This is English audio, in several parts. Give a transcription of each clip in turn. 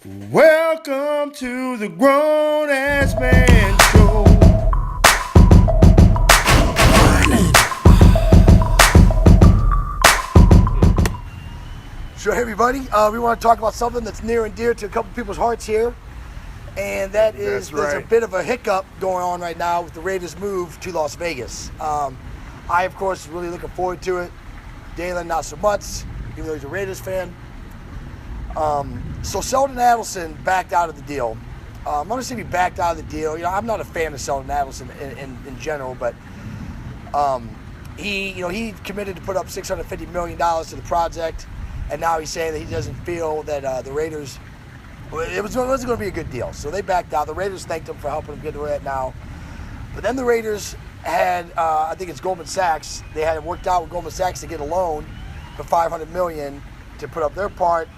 Welcome to the Grown Ass Man Show. So, hey everybody, we want to talk about something that's near and dear to a couple people's hearts here, and that is That's there's a right. bit of a hiccup going on right now with the Raiders' move to Las Vegas. I, of course, really looking forward to it. Dalen, not so much, even though he's a Raiders fan. So Sheldon Adelson backed out of the deal. I'm going to say he backed out of the deal. You know, I'm not a fan of Sheldon Adelson in general, but he committed to put up $650 million to the project, and now he's saying that he doesn't feel that the Raiders, it wasn't going to be a good deal. So they backed out. The Raiders thanked him for helping them get to where they're at now. But then the Raiders had, I think it's Goldman Sachs, they had it worked out with Goldman Sachs to get a loan for $500 million to put up their part.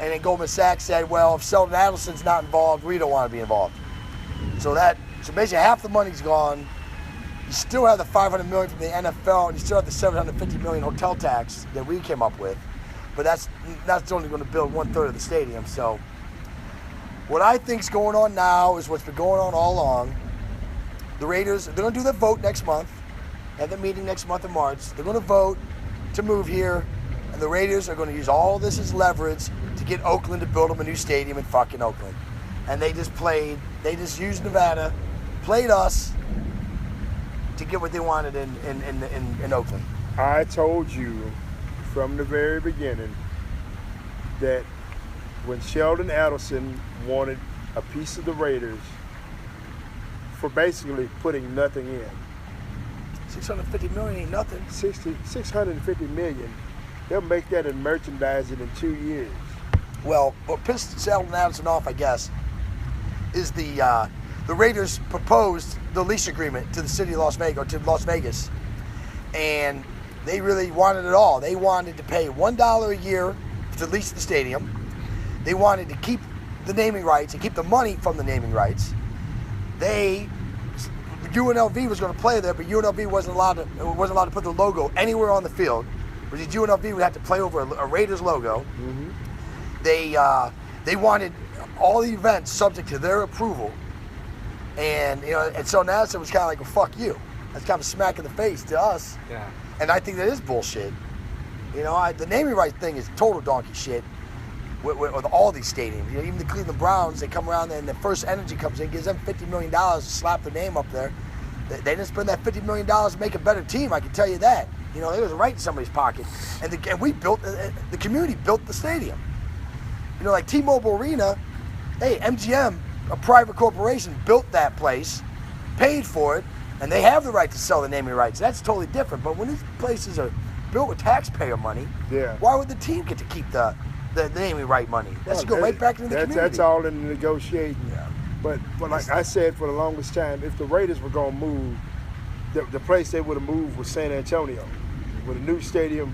And then Goldman Sachs said, well, if Sheldon Adelson's not involved, we don't want to be involved. So basically half the money's gone. You still have the $500 million from the NFL, and you still have the $750 million hotel tax that we came up with. But that's only going to build 1/3 of the stadium. So what I think's going on now is what's been going on all along. The Raiders, they're going to do their vote next month. Have their meeting next month in March. They're going to vote to move here, and the Raiders are going to use all this as leverage to get Oakland to build them a new stadium in fucking Oakland. And they just used Nevada, played us to get what they wanted in Oakland. I told you from the very beginning that when Sheldon Adelson wanted a piece of the Raiders for basically putting nothing in, $650 million ain't nothing. $650 million, they'll make that in merchandising in 2 years. Well, what pissed Sheldon Adelson off, I guess, is the Raiders proposed the lease agreement to the city of Las Vegas, and they really wanted it all. They wanted to pay $1 a year to lease the stadium. They wanted to keep the naming rights and keep the money from the naming rights. UNLV was going to play there, but UNLV wasn't allowed to put the logo anywhere on the field, because UNLV would have to play over a Raiders logo. Mm-hmm. They wanted all the events subject to their approval, and so Nassau was kind of like, well, fuck you. That's kind of a smack in the face to us. Yeah. And I think that is bullshit. The naming rights thing is total donkey shit with all these stadiums. Even the Cleveland Browns, they come around there and the First Energy comes in, gives them $50 million to slap their name up there. They didn't spend that $50 million to make a better team, I can tell you that. It was right in somebody's pocket. And we built, the community built the stadium. Like T-Mobile Arena, hey, MGM, a private corporation, built that place, paid for it, and they have the right to sell the naming rights. That's totally different. But when these places are built with taxpayer money, why would the team get to keep the naming right money? That should go right back into the community. That's all in the negotiating. Yeah. But like I said for the longest time, if the Raiders were going to move, the place they would have moved was San Antonio, with a new stadium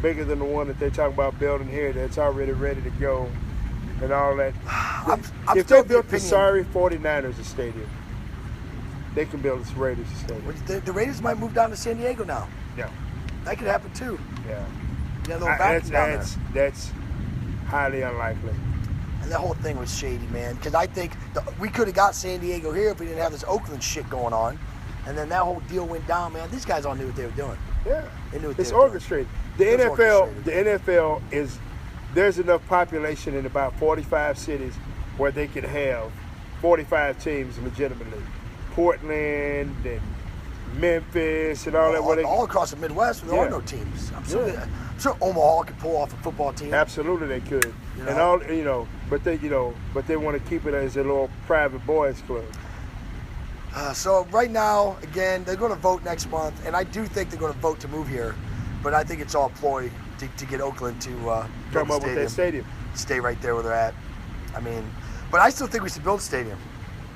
bigger than the one that they're talking about building here that's already ready to go and all that. If they built the sorry 49ers a stadium, they can build the Raiders a stadium. The Raiders might move down to San Diego now. Yeah. That could happen too. Yeah. Yeah, a little vacuum down there. That's highly unlikely. And that whole thing was shady, man. Because I think we could have got San Diego here if we didn't have this Oakland shit going on. And then that whole deal went down, man. These guys all knew what they were doing. Yeah. They knew what It's they were orchestrated. The NFL is, there's enough population in about 45 cities where they could have 45 teams legitimately. Portland and Memphis and all that. All across the Midwest, there are no teams. I'm sure Omaha could pull off a football team. Absolutely, they could. But they want to keep it as a little private boys club. So right now, again, they're going to vote next month, and I do think they're going to vote to move here, but I think it's all ploy to get Oakland to come up with that stadium. Stay right there where they're at. I mean, but I still think we should build a stadium.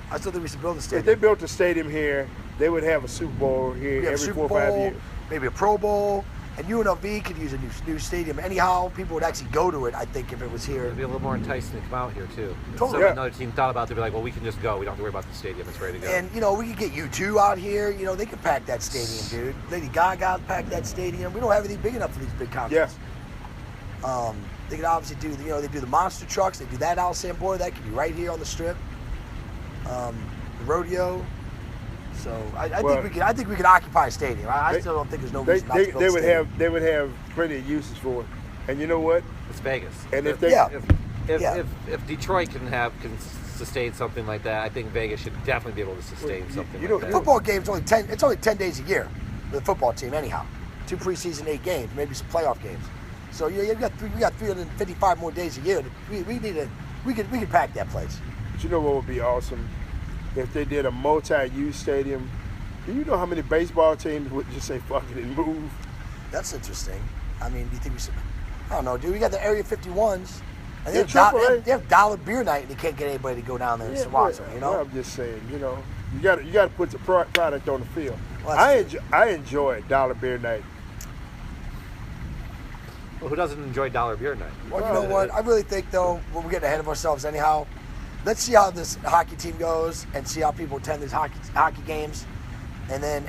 I still think we should build a stadium. If they built a stadium here, they would have a Super Bowl here every 4 or 5 years. Maybe a Pro Bowl. And UNLV could use a new stadium. Anyhow, people would actually go to it, I think, if it was here. It'd be a little more enticing to come out here, too. Totally. So if another team thought about it, they'd be like, well, we can just go. We don't have to worry about the stadium. It's ready to go. And, we could get U2 out here. They could pack that stadium, dude. Lady Gaga pack that stadium. We don't have anything big enough for these big concerts. Yeah. They could obviously do, they do the monster trucks. They do that out of San Boy. That could be right here on the strip. The rodeo. So I think we could occupy a stadium. I still don't think there's no reason not to build a stadium. They would have plenty of uses for it. And you know what? It's Vegas. And if Detroit can sustain something like that, I think Vegas should definitely be able to sustain something like that. Football game's only 10. It's only 10 days a year for the football team, anyhow. 2 preseason, 8 games, maybe some playoff games. So we got 355 more days a year. We could pack that place. But you know what would be awesome? If they did a multi-use stadium. Do you know how many baseball teams would just say fuck it and move? That's interesting. I mean, do you think we should? I don't know, dude. We got the Area 51s. And they have dollar beer night, and they can't get anybody to go down there and watch them. Well, I'm just saying, you got to put the product on the field. Well, I enjoy dollar beer night. Well, who doesn't enjoy dollar beer night? Well, you know what? I really think, though, we're getting ahead of ourselves anyhow. Let's see how this hockey team goes and see how people attend these hockey games. And then,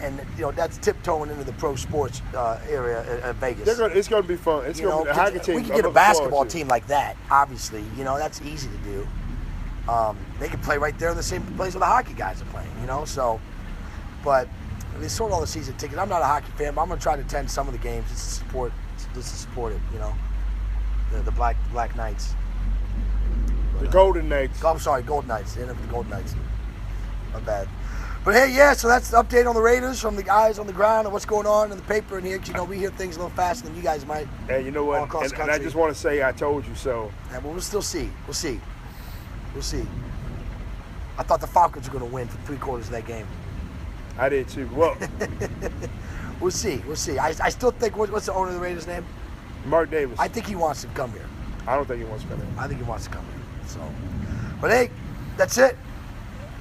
that's tiptoeing into the pro sports area at Vegas. It's going to be fun. It's going to be a hockey team. We can get a basketball team like that, obviously. That's easy to do. They can play right there in the same place where the hockey guys are playing, So, but they sold all the season tickets. I'm not a hockey fan, but I'm going to try to attend some of the games just to support it, the Black Knights. The Golden Knights. I'm sorry, Golden Knights. They ended up with the Golden Knights. Not bad. But hey, so that's the update on the Raiders from the guys on the ground and what's going on in the paper in here. Because, we hear things a little faster than you guys might. Hey, you know what? And I just want to say I told you so. Yeah, but we'll still see. We'll see. I thought the Falcons were going to win for 3/4 of that game. I did too. Well, we'll see. I still think, what's the owner of the Raiders' name? Mark Davis. I think he wants to come here. I don't think he wants to come here. I think he wants to come here. So, but hey, that's it.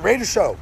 Raiders show.